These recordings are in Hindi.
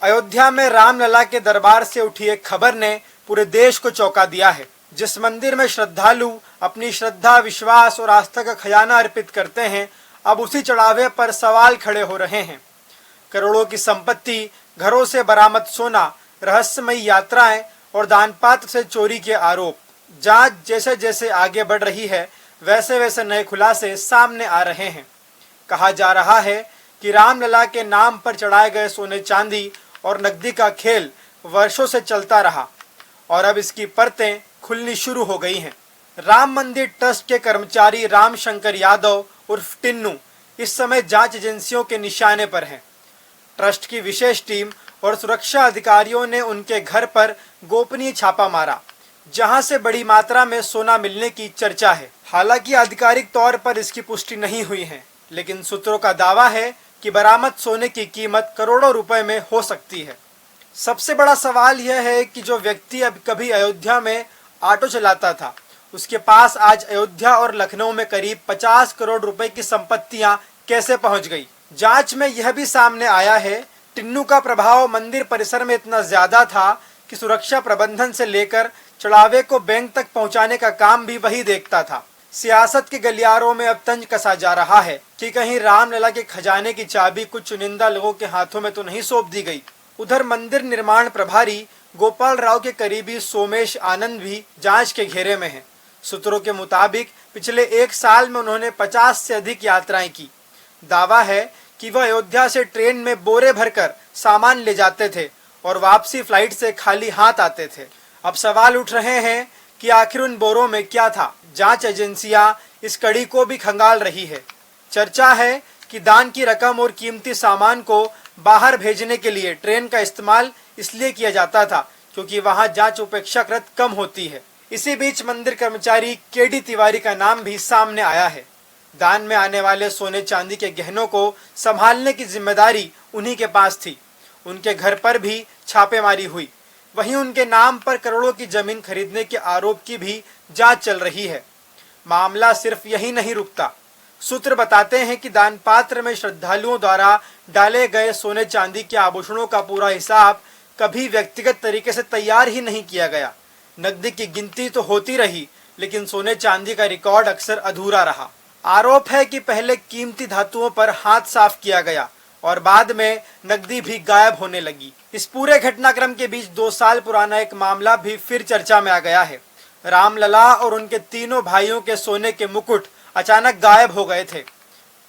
अयोध्या में रामलला के दरबार से उठी एक खबर ने पूरे देश को चौंका दिया है। जिस मंदिर में श्रद्धालु अपनी श्रद्धा, विश्वास और आस्था का खजाना अर्पित करते हैं, अब उसी चढ़ावे पर सवाल खड़े हो रहे हैं। करोड़ों की संपत्ति, घरों से बरामद सोना, रहस्यमयी यात्राएं और दान पात्र से चोरी के आरोप। जांच जैसे जैसे आगे बढ़ रही है, वैसे वैसे नए खुलासे सामने आ रहे हैं। कहा जा रहा है कि रामलला के नाम पर चढ़ाए गए सोने चांदी और नकदी का खेल वर्षों से चलता रहा और अब इसकी परतें खुलनी शुरू हो गई हैं। राम मंदिर ट्रस्ट के कर्मचारी राम शंकर यादव उर्फ टिन्नू इस समय जांच एजेंसियों के निशाने पर हैं। ट्रस्ट की विशेष टीम और सुरक्षा अधिकारियों ने उनके घर पर गोपनीय छापा मारा, जहां से बड़ी मात्रा में सोना मिलने की चर्चा है। हालांकि आधिकारिक तौर पर इसकी पुष्टि नहीं हुई है, लेकिन सूत्रों का दावा है कि बरामद सोने की कीमत करोड़ों रुपए में हो सकती है। सबसे बड़ा सवाल यह है कि जो व्यक्ति अब कभी अयोध्या में ऑटो चलाता था, उसके पास आज अयोध्या और लखनऊ में करीब 50 करोड़ रुपए की संपत्तियां कैसे पहुंच गई। जांच में यह भी सामने आया है, टिन्नू का प्रभाव मंदिर परिसर में इतना ज्यादा था कि सुरक्षा प्रबंधन से लेकर चढ़ावे को बैंक तक पहुंचाने का काम भी वही देखता था। सियासत के गलियारों में अब तंज कसा जा रहा है कि कहीं रामलला के खजाने की चाबी कुछ चुनिंदा लोगों के हाथों में तो नहीं सौंप दी गई। उधर मंदिर निर्माण प्रभारी गोपाल राव के करीबी सोमेश आनंद भी जांच के घेरे में हैं। सूत्रों के मुताबिक पिछले 1 साल में उन्होंने 50 से अधिक यात्राएं की। दावा है कि वह अयोध्या से ट्रेन में बोरे भरकर सामान ले जाते थे और वापसी फ्लाइट से खाली हाथ आते थे। अब सवाल उठ रहे हैं कि आखिर उन बोरों में क्या था। जांच एजेंसियां इस कड़ी को भी खंगाल रही है। चर्चा है कि दान की रकम और कीमती सामान को बाहर भेजने के लिए ट्रेन का इस्तेमाल इसलिए किया जाता था क्योंकि वहां जांच अपेक्षाकृत कम होती है। इसी बीच मंदिर कर्मचारी केडी तिवारी का नाम भी सामने आया है। दान में आने वाले सोने चांदी के गहनों को संभालने की जिम्मेदारी उन्हीं के पास थी। उनके घर पर भी छापेमारी हुई। वहीं उनके नाम पर करोड़ों की जमीन खरीदने के आरोप की भी जांच चल रही है। मामला सिर्फ यही नहीं रुकता। सूत्र बताते हैं कि दान पात्र में श्रद्धालुओं द्वारा डाले गए सोने चांदी के आभूषणों का पूरा हिसाब कभी व्यक्तिगत तरीके से तैयार ही नहीं किया गया। नकदी की गिनती तो होती रही, लेकिन सोने चांदी का रिकॉर्ड अक्सर अधूरा रहा। आरोप है कि पहले कीमती धातुओं पर हाथ साफ किया गया और बाद में नकदी भी गायब होने लगी। इस पूरे घटनाक्रम के बीच 2 साल पुराना एक मामला भी फिर चर्चा में आ गया है। रामलला और उनके तीनों भाइयों के सोने के मुकुट अचानक गायब हो गए थे।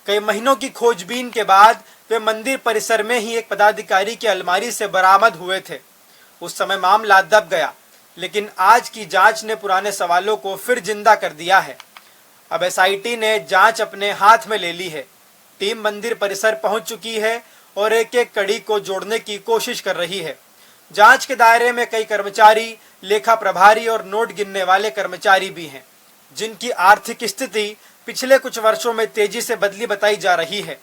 कई महीनों की खोजबीन के बाद वे मंदिर परिसर में ही एक पदाधिकारी की अलमारी से बरामद हुए थे। उस समय मामला दब गया, लेकिन आज की जांच ने पुराने सवालों को फिर जिंदा कर दिया है। अब एसआईटी ने जांच अपने हाथ में ले ली है। टीम मंदिर परिसर पहुंच चुकी है और एक एक कड़ी को जोड़ने की कोशिश कर रही है। जांच के दायरे में कई कर्मचारी, लेखा प्रभारी और नोट गिनने वाले कर्मचारी भी हैं, जिनकी आर्थिक स्थिति पिछले कुछ वर्षों में तेजी से बदली बताई जा रही है।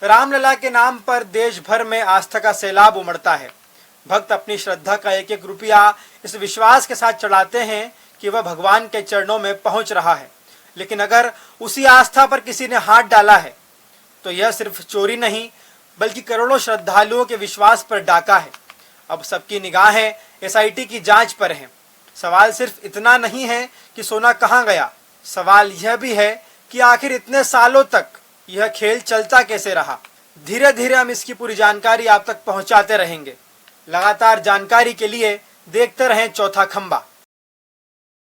रामलला के नाम पर देश भर में आस्था का सैलाब उमड़ता है। भक्त अपनी श्रद्धा का एक एक रुपया इस विश्वास के साथ चढ़ाते हैं कि वह भगवान के चरणों में पहुंच रहा है। लेकिन अगर उसी आस्था पर किसी ने हाथ डाला है तो यह सिर्फ चोरी नहीं, बल्कि करोड़ों श्रद्धालुओं के विश्वास पर डाका है। अब सबकी निगाहें एसआईटी की जांच पर हैं। सवाल सिर्फ इतना नहीं है कि सोना कहां गया, सवाल यह भी है कि आखिर इतने सालों तक यह खेल चलता कैसे रहा। धीरे धीरे हम इसकी पूरी जानकारी आप तक पहुंचाते रहेंगे। लगातार जानकारी के लिए देखते रहें चौथा खंबा।